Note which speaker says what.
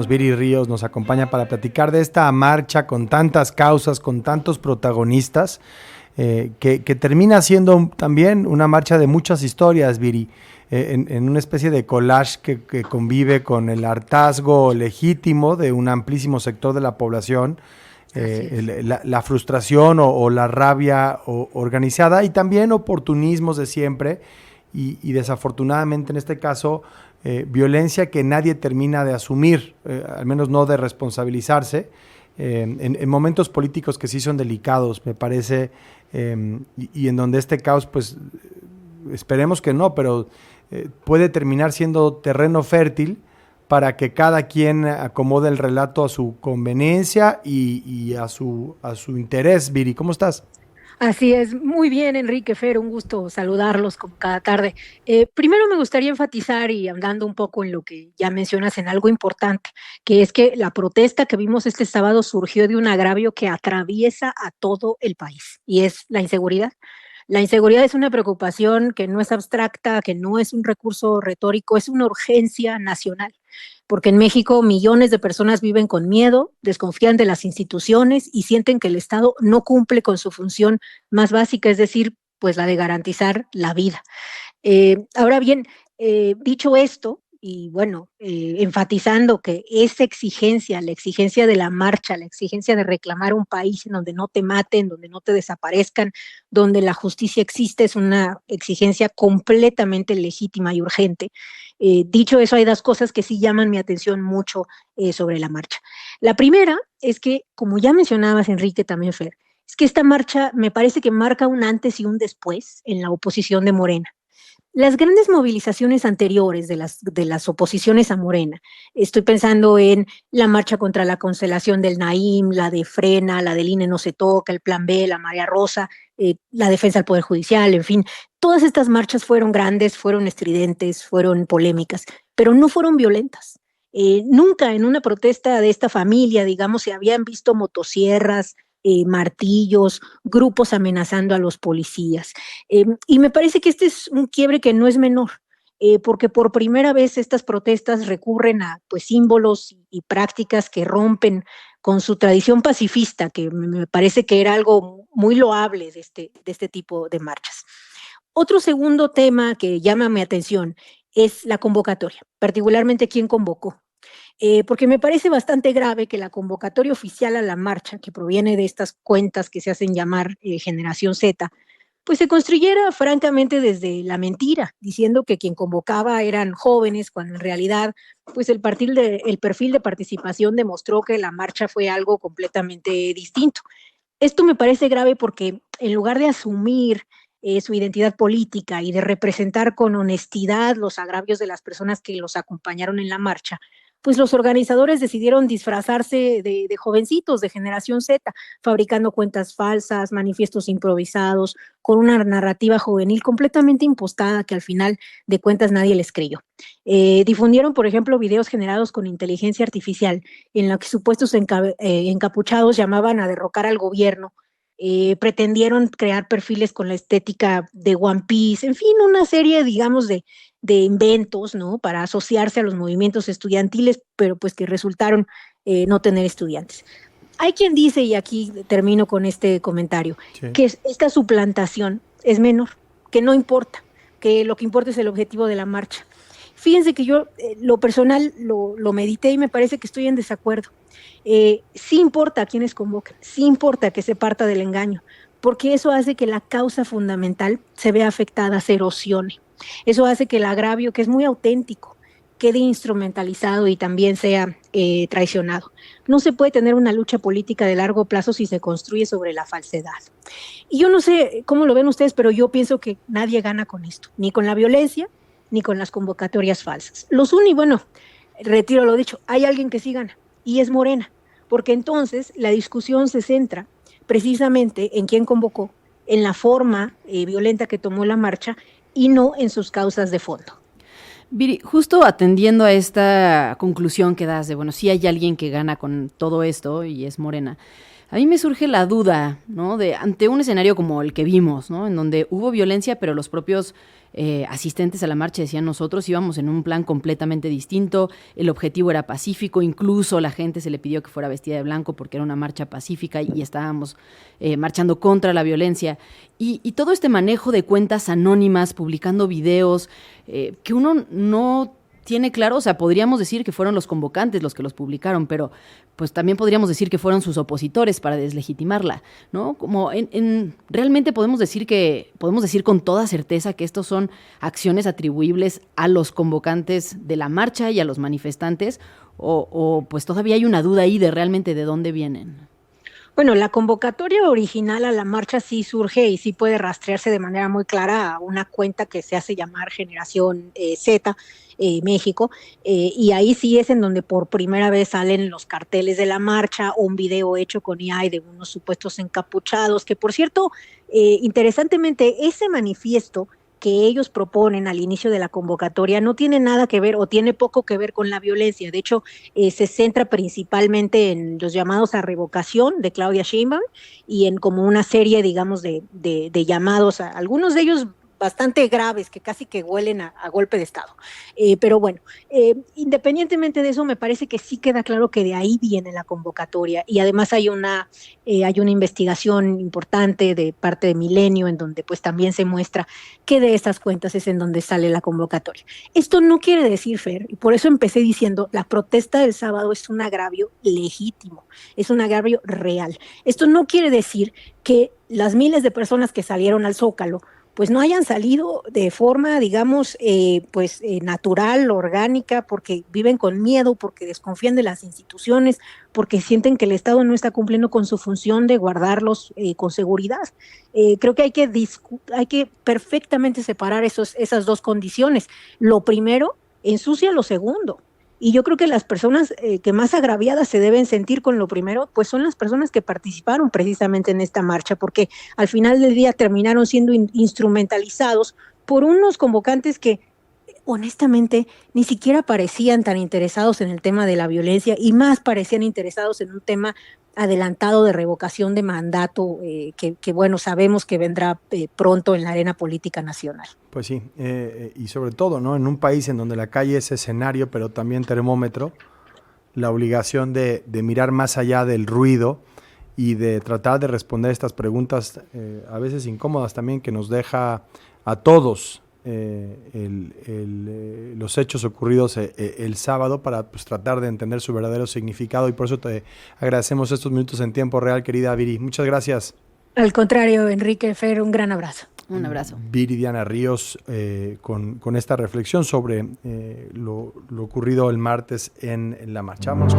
Speaker 1: Viri Ríos nos acompaña para platicar de esta marcha con tantas causas, con tantos protagonistas, que termina siendo también una marcha de muchas historias, Viri, en una especie de collage que convive con el hartazgo legítimo de un amplísimo sector de la población, la frustración o la rabia organizada y también oportunismos de siempre y desafortunadamente en este caso violencia que nadie termina de asumir, al menos no de responsabilizarse, en momentos políticos que sí son delicados, me parece, y en donde este caos, pues esperemos que no, pero puede terminar siendo terreno fértil para que cada quien acomode el relato a su conveniencia y a su interés. Viri, ¿cómo estás?
Speaker 2: Así es, muy bien, Enrique Fer, un gusto saludarlos como cada tarde. Primero me gustaría enfatizar y andando un poco en lo que ya mencionas en algo importante, que es que la protesta que vimos este sábado surgió de un agravio que atraviesa a todo el país y es la inseguridad. La inseguridad es una preocupación que no es abstracta, que no es un recurso retórico, es una urgencia nacional, porque en México millones de personas viven con miedo, desconfían de las instituciones y sienten que el Estado no cumple con su función más básica, es decir, pues la de garantizar la vida. Ahora bien, dicho esto, y bueno, enfatizando que esa exigencia, la exigencia de la marcha, la exigencia de reclamar un país en donde no te maten, donde no te desaparezcan, donde la justicia existe, es una exigencia completamente legítima y urgente. Dicho eso, hay dos cosas que sí llaman mi atención mucho sobre la marcha. La primera es que, como ya mencionabas, Enrique, también Fer, es que esta marcha me parece que marca un antes y un después en la oposición de Morena. Las grandes movilizaciones anteriores de las oposiciones a Morena, estoy pensando en la marcha contra la constelación del Naim, la de Frena, la del INE no se toca, el Plan B, la Marea Rosa, la defensa del Poder Judicial, en fin, todas estas marchas fueron grandes, fueron estridentes, fueron polémicas, pero no fueron violentas. Nunca en una protesta de esta familia, digamos, se habían visto motosierras, martillos, grupos amenazando a los policías. Y me parece que este es un quiebre que no es menor, porque por primera vez estas protestas recurren a pues, símbolos y prácticas que rompen con su tradición pacifista, que me parece que era algo muy loable de este tipo de marchas. Otro segundo tema que llama mi atención es la convocatoria, particularmente quién convocó. Porque me parece bastante grave que la convocatoria oficial a la marcha, que proviene de estas cuentas que se hacen llamar Generación Z, pues se construyera francamente desde la mentira, diciendo que quien convocaba eran jóvenes, cuando en realidad pues el perfil de participación demostró que la marcha fue algo completamente distinto. Esto me parece grave porque en lugar de asumir su identidad política y de representar con honestidad los agravios de las personas que los acompañaron en la marcha, pues los organizadores decidieron disfrazarse de jovencitos de generación Z, fabricando cuentas falsas, manifiestos improvisados, con una narrativa juvenil completamente impostada que al final de cuentas nadie les creyó. Difundieron, por ejemplo, videos generados con inteligencia artificial en los que supuestos encapuchados llamaban a derrocar al gobierno, pretendieron crear perfiles con la estética de One Piece, en fin, una serie, digamos, de inventos, ¿no? Para asociarse a los movimientos estudiantiles, pero pues que resultaron no tener estudiantes. Hay quien dice, y aquí termino con este comentario,
Speaker 1: Sí.
Speaker 2: que esta suplantación es menor, que no importa, que lo que importa es el objetivo de la marcha. Fíjense que yo lo personal lo medité y me parece que estoy en desacuerdo. Sí importa a quienes convocan, sí importa que se parta del engaño, porque eso hace que la causa fundamental se vea afectada, se erosione. Eso hace que el agravio, que es muy auténtico, quede instrumentalizado y también sea traicionado. No se puede tener una lucha política de largo plazo si se construye sobre la falsedad. Y yo no sé cómo lo ven ustedes, pero yo pienso que nadie gana con esto, ni con la violencia, ni con las convocatorias falsas. Los únicos, bueno, retiro lo dicho, hay alguien que sí gana, y es Morena, porque entonces la discusión se centra precisamente en quién convocó, en la forma violenta que tomó la marcha y no en sus causas de fondo.
Speaker 3: Viri, justo atendiendo a esta conclusión que das de, bueno, sí hay alguien que gana con todo esto y es Morena, A mí me surge la duda, ¿no? De ante un escenario como el que vimos, ¿no? En donde hubo violencia, pero los propios asistentes a la marcha decían nosotros íbamos en un plan completamente distinto, el objetivo era pacífico, incluso la gente se le pidió que fuera vestida de blanco porque era una marcha pacífica y estábamos marchando contra la violencia. Y todo este manejo de cuentas anónimas, publicando videos, que uno no tiene claro, o sea, podríamos decir que fueron los convocantes los que los publicaron, pero pues también podríamos decir que fueron sus opositores para deslegitimarla, ¿no? Como realmente podemos decir con toda certeza que estos son acciones atribuibles a los convocantes de la marcha y a los manifestantes, o pues todavía hay una duda ahí de realmente de dónde vienen.
Speaker 2: Bueno, la convocatoria original a la marcha sí surge y sí puede rastrearse de manera muy clara a una cuenta que se hace llamar Generación Z México, y ahí sí es en donde por primera vez salen los carteles de la marcha, un video hecho con AI de unos supuestos encapuchados, que por cierto, interesantemente, ese manifiesto que ellos proponen al inicio de la convocatoria no tiene nada que ver o tiene poco que ver con la violencia. De hecho, se centra principalmente en los llamados a revocación de Claudia Sheinbaum y en como una serie, digamos, de llamados, a algunos de ellos bastante graves, que casi que huelen a golpe de Estado. Pero bueno, independientemente de eso, me parece que sí queda claro que de ahí viene la convocatoria y además hay una investigación importante de parte de Milenio en donde pues también se muestra que de estas cuentas es en donde sale la convocatoria. Esto no quiere decir, Fer, y por eso empecé diciendo, la protesta del sábado es un agravio legítimo, es un agravio real. Esto no quiere decir que las miles de personas que salieron al Zócalo pues no hayan salido de forma, digamos, natural, orgánica, porque viven con miedo, porque desconfían de las instituciones, porque sienten que el Estado no está cumpliendo con su función de guardarlos con seguridad. Creo que hay que perfectamente separar esas dos condiciones. Lo primero ensucia lo segundo. Y yo creo que las personas que más agraviadas se deben sentir con lo primero, pues son las personas que participaron precisamente en esta marcha, porque al final del día terminaron siendo instrumentalizados por unos convocantes que honestamente ni siquiera parecían tan interesados en el tema de la violencia y más parecían interesados en un tema adelantado de revocación de mandato que bueno, sabemos que vendrá pronto en la arena política nacional.
Speaker 1: Pues sí, y sobre todo, ¿no? En un país en donde la calle es escenario, pero también termómetro, la obligación de mirar más allá del ruido y de tratar de responder estas preguntas a veces incómodas también que nos deja a todos los hechos ocurridos el sábado para pues, tratar de entender su verdadero significado y por eso te agradecemos estos minutos en tiempo real, querida Viri. Muchas gracias.
Speaker 2: Al contrario, Enrique, Fer, un gran abrazo.
Speaker 3: Un abrazo.
Speaker 1: Viridiana Ríos con esta reflexión sobre lo ocurrido el martes en la marcha. Vamos.